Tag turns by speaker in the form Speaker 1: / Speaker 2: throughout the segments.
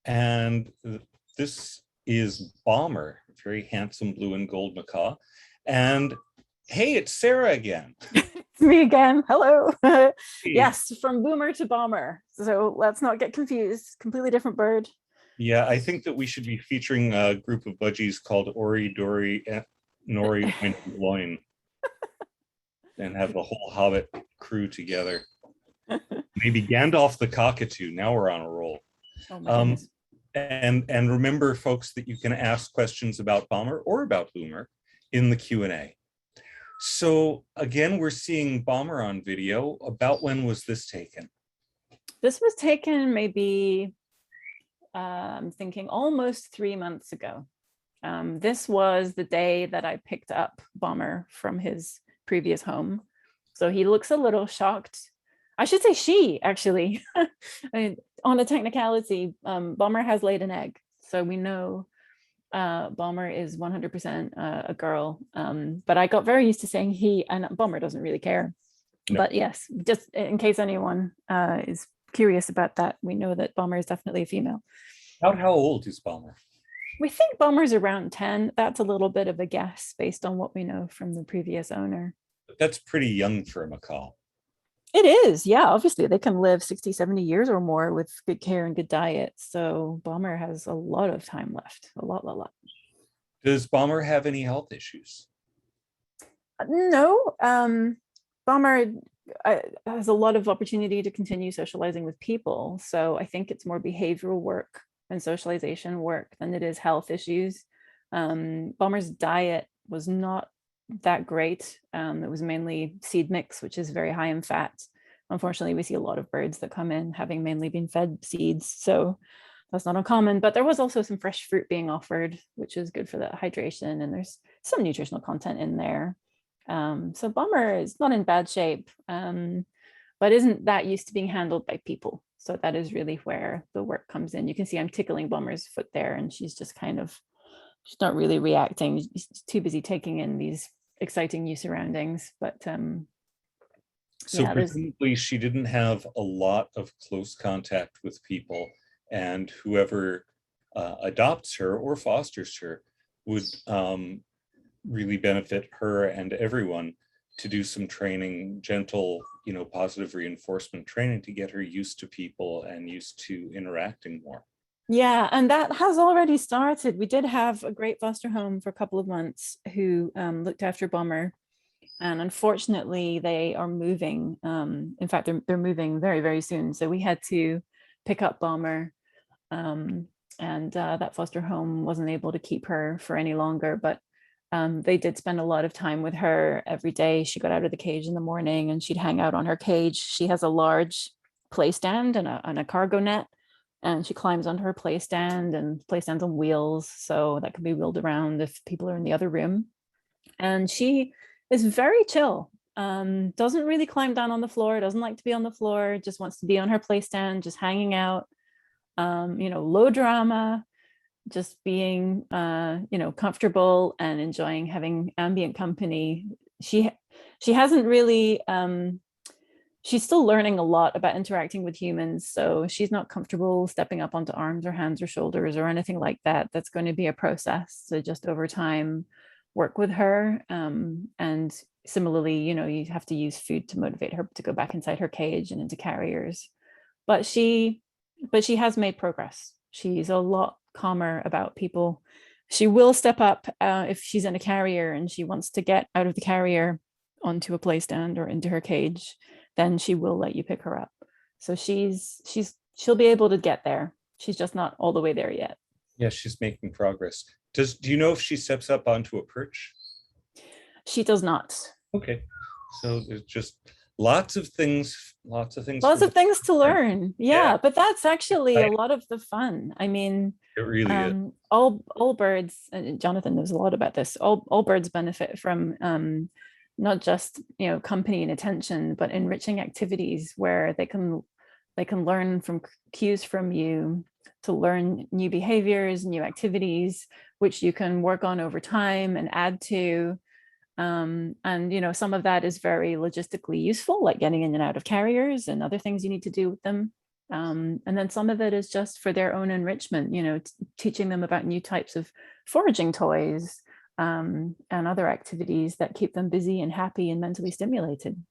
Speaker 1: And this is Bomber, very handsome blue and gold macaw. And hey, it's Sarah again.
Speaker 2: It's me again. Hello. Yes, from boomer to bomber. So let's not get confused. Completely different bird.
Speaker 1: Yeah, I think that we should be featuring a group of budgies called Ori, Dory, Nori, and Loin, and have the whole Hobbit crew together. Maybe Gandalf the Cockatoo. Now we're on a roll.
Speaker 2: Oh my goodness.
Speaker 1: And remember, folks, that you can ask questions about Bomber or about Boomer in the Q&A. So again, we're seeing Bomber on video. About when was this taken?
Speaker 2: This was taken maybe, I'm thinking almost 3 months ago. This was the day that I picked up Bomber from his previous home. So he looks a little shocked. I should say she, actually. I mean, on a technicality, Bomber has laid an egg. So we know Bomber is 100% a girl. But I got very used to saying he, and Bomber doesn't really care. No. But yes, just in case anyone is curious about that, we know that Bomber is definitely a female.
Speaker 1: How old is Bomber?
Speaker 2: We think Bomber's around 10. That's a little bit of a guess based on what we know from the previous owner.
Speaker 1: That's pretty young for a macaw.
Speaker 2: It is, yeah. Obviously, they can live 60, 70 years or more with good care and good diet. So Bomber has a lot of time left, a lot.
Speaker 1: Does Bomber have any health issues?
Speaker 2: No. Bomber has a lot of opportunity to continue socializing with people. So I think it's more behavioral work and socialization work than it is health issues. Bomber's diet was not that great. It was mainly seed mix, which is very high in fat. Unfortunately, we see a lot of birds that come in having mainly been fed seeds, so that's not uncommon. But there was also some fresh fruit being offered, which is good for the hydration, and there's some nutritional content in there. So Bomber is not in bad shape, but isn't that used to being handled by people. So that is really where the work comes in. You can see I'm tickling Bomber's foot there, and she's just kind of, she's not really reacting. She's too busy taking in these exciting new surroundings. But
Speaker 1: so yeah, presumably she didn't have a lot of close contact with people, and whoever adopts her or fosters her would really benefit her and everyone to do some training, gentle, positive reinforcement training to get her used to people and used to interacting more.
Speaker 2: Yeah, and that has already started. We did have a great foster home for a couple of months who looked after Bomber, and unfortunately they are moving. In fact, they're moving very, very soon. So we had to pick up Bomber, and that foster home wasn't able to keep her for any longer, but they did spend a lot of time with her every day. She got out of the cage in the morning and she'd hang out on her cage. She has a large play stand and a cargo net, and she climbs onto her play stand, and play stands on wheels, so that can be wheeled around if people are in the other room. And she is very chill, doesn't really climb down on the floor, doesn't like to be on the floor, just wants to be on her play stand, just hanging out, low drama, just being comfortable and enjoying having ambient company. She hasn't really she's still learning a lot about interacting with humans, so she's not comfortable stepping up onto arms or hands or shoulders or anything like that. That's going to be a process, so just over time work with her. And similarly, you have to use food to motivate her to go back inside her cage and into carriers, but she has made progress. She's a lot calmer about people. She will step up if she's in a carrier and she wants to get out of the carrier onto a play stand or into her cage, then she will let you pick her up. So she'll be able to get there. She's just not all the way there yet.
Speaker 1: Yeah, she's making progress. Do you know if she steps up onto a perch?
Speaker 2: She does not.
Speaker 1: Okay, so there's just lots of things
Speaker 2: to learn. Yeah, but that's actually a lot of the fun. I mean,
Speaker 1: it really is.
Speaker 2: All birds, and Jonathan knows a lot about this, all birds benefit from not just company and attention, but enriching activities where they can learn from cues from you, to learn new behaviors, new activities, which you can work on over time and add to. And some of that is very logistically useful, like getting in and out of carriers and other things you need to do with them. And then some of it is just for their own enrichment, teaching them about new types of foraging toys, and other activities that keep them busy and happy and mentally stimulated.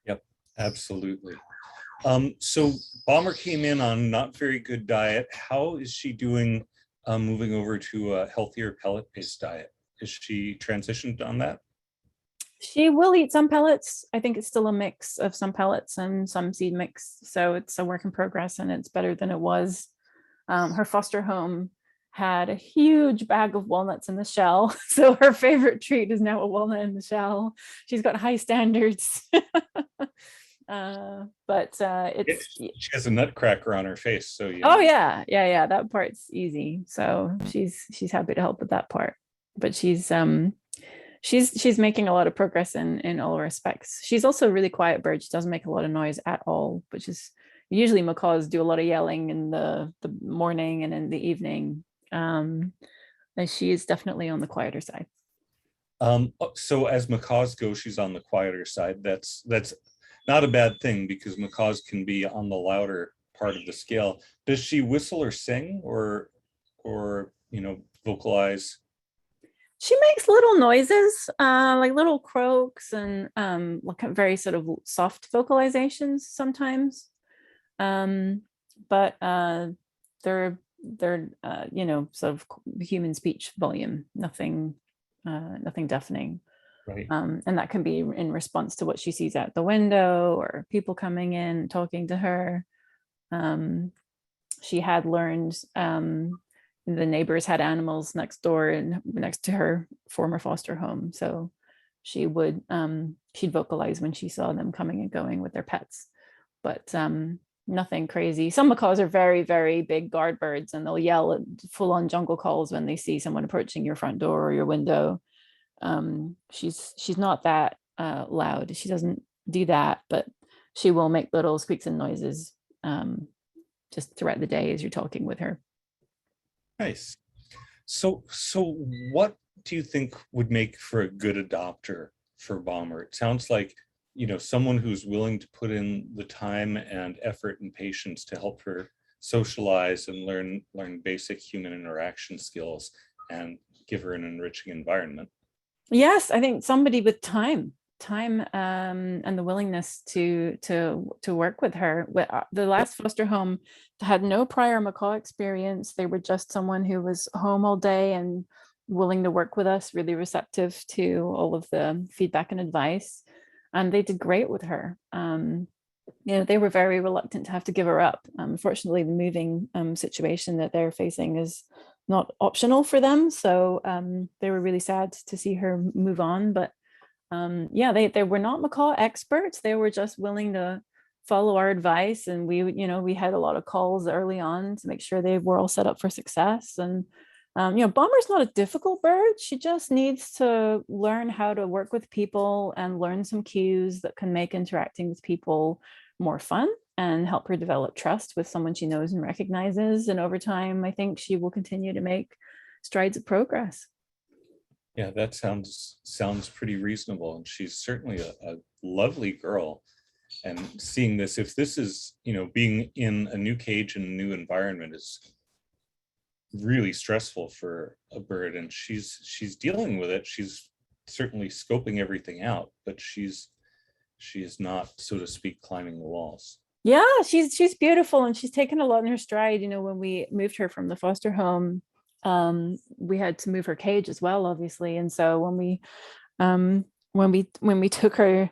Speaker 1: Yep, absolutely. So Bomber came in on not very good diet. How is she doing moving over to a healthier pellet-based diet? Is she transitioned on that?
Speaker 2: She will eat some pellets. I think it's still a mix of some pellets and some seed mix. So it's a work in progress, and it's better than it was. Her foster home had a huge bag of walnuts in the shell. So her favorite treat is now a walnut in the shell. She's got high standards. But
Speaker 1: she has a nutcracker on her face. So
Speaker 2: oh yeah, that part's easy. So she's happy to help with that part. But she's making a lot of progress in all respects. She's also a really quiet bird. She doesn't make a lot of noise at all, which is usually macaws do a lot of yelling in the morning and in the evening. And she is definitely on the quieter side.
Speaker 1: So as macaws go, she's on the quieter side. That's not a bad thing, because macaws can be on the louder part of the scale. Does she whistle or sing or vocalize?
Speaker 2: She makes little noises, like little croaks and like very sort of soft vocalizations sometimes. But they're sort of human speech volume, nothing deafening.
Speaker 1: Right.
Speaker 2: And that can be in response to what she sees out the window or people coming in talking to her. She had learned, the neighbors had animals next door and next to her former foster home, so she'd vocalize when she saw them coming and going with their pets, but nothing crazy. Some macaws are very, very big guard birds, and they'll yell at full-on jungle calls when they see someone approaching your front door or your window. She's not that loud. She doesn't do that, but she will make little squeaks and noises just throughout the day as you're talking with her.
Speaker 1: Nice. So what do you think would make for a good adopter for Bomber? It sounds like, someone who's willing to put in the time and effort and patience to help her socialize and learn basic human interaction skills and give her an enriching environment.
Speaker 2: Yes, I think somebody with time and the willingness to work with her. The last foster home had no prior macaw experience. They were just someone who was home all day and willing to work with us, really receptive to all of the feedback and advice, and they did great with her. They were very reluctant to have to give her up. Fortunately, the moving situation that they're facing is not optional for them, so they were really sad to see her move on. But they were not macaw experts. They were just willing to follow our advice, and we had a lot of calls early on to make sure they were all set up for success. And Bomber's not a difficult bird. She just needs to learn how to work with people and learn some cues that can make interacting with people more fun and help her develop trust with someone she knows and recognizes. And over time, I think she will continue to make strides of progress.
Speaker 1: Yeah, that sounds pretty reasonable. And she's certainly a lovely girl. And seeing this, if this is, being in a new cage and a new environment is really stressful for a bird, and she's dealing with it. She's certainly scoping everything out, but she is not, so to speak, climbing the walls.
Speaker 2: Yeah, she's beautiful, and she's taken a lot in her stride. When we moved her from the foster home, we had to move her cage as well, obviously. And so when we took her,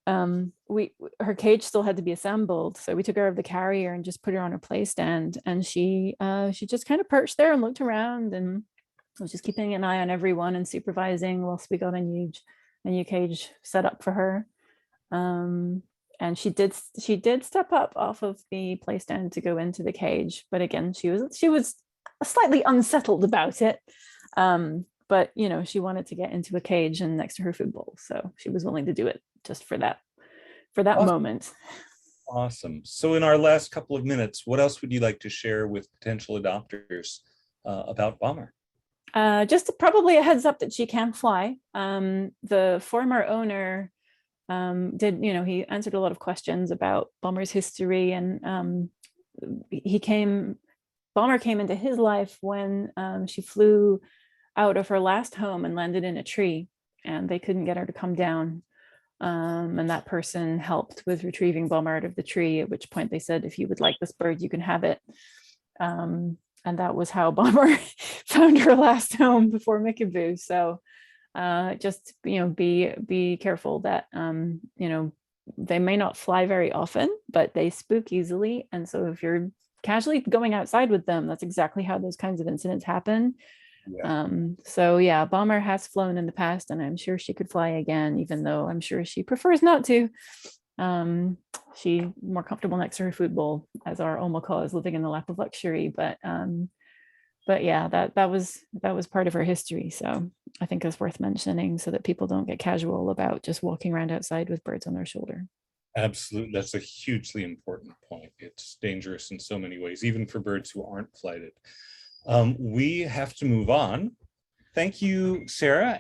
Speaker 2: her cage still had to be assembled, so we took her out of the carrier and just put her on her play stand, and she just kind of perched there and looked around and was just keeping an eye on everyone and supervising whilst we got a new cage set up for her. And she did step up off of the play stand to go into the cage, but again, she was slightly unsettled about it. But she wanted to get into a cage and next to her food bowl, so she was willing to do it just for that awesome moment.
Speaker 1: Awesome. So in our last couple of minutes, what else would you like to share with potential adopters about Bomber?
Speaker 2: Just probably a heads up that she can fly. The former owner he answered a lot of questions about Bomber's history, and Bomber came into his life when she flew out of her last home and landed in a tree, and they couldn't get her to come down. And that person helped with retrieving Bomber out of the tree, at which point they said, if you would like this bird, you can have it. And that was how Bomber found her last home before Mickaboo. So just, be careful that, they may not fly very often, but they spook easily. And so if you're casually going outside with them, that's exactly how those kinds of incidents happen. Yeah. So yeah, Bomber has flown in the past, and I'm sure she could fly again, even though I'm sure she prefers not to. She's more comfortable next to her food bowl, as our old Macaw is living in the lap of luxury. But yeah, that was part of her history. So I think it's worth mentioning, so that people don't get casual about just walking around outside with birds on their shoulder.
Speaker 1: Absolutely. That's a hugely important point. It's dangerous in so many ways, even for birds who aren't flighted. We have to move on. Thank you, Sarah,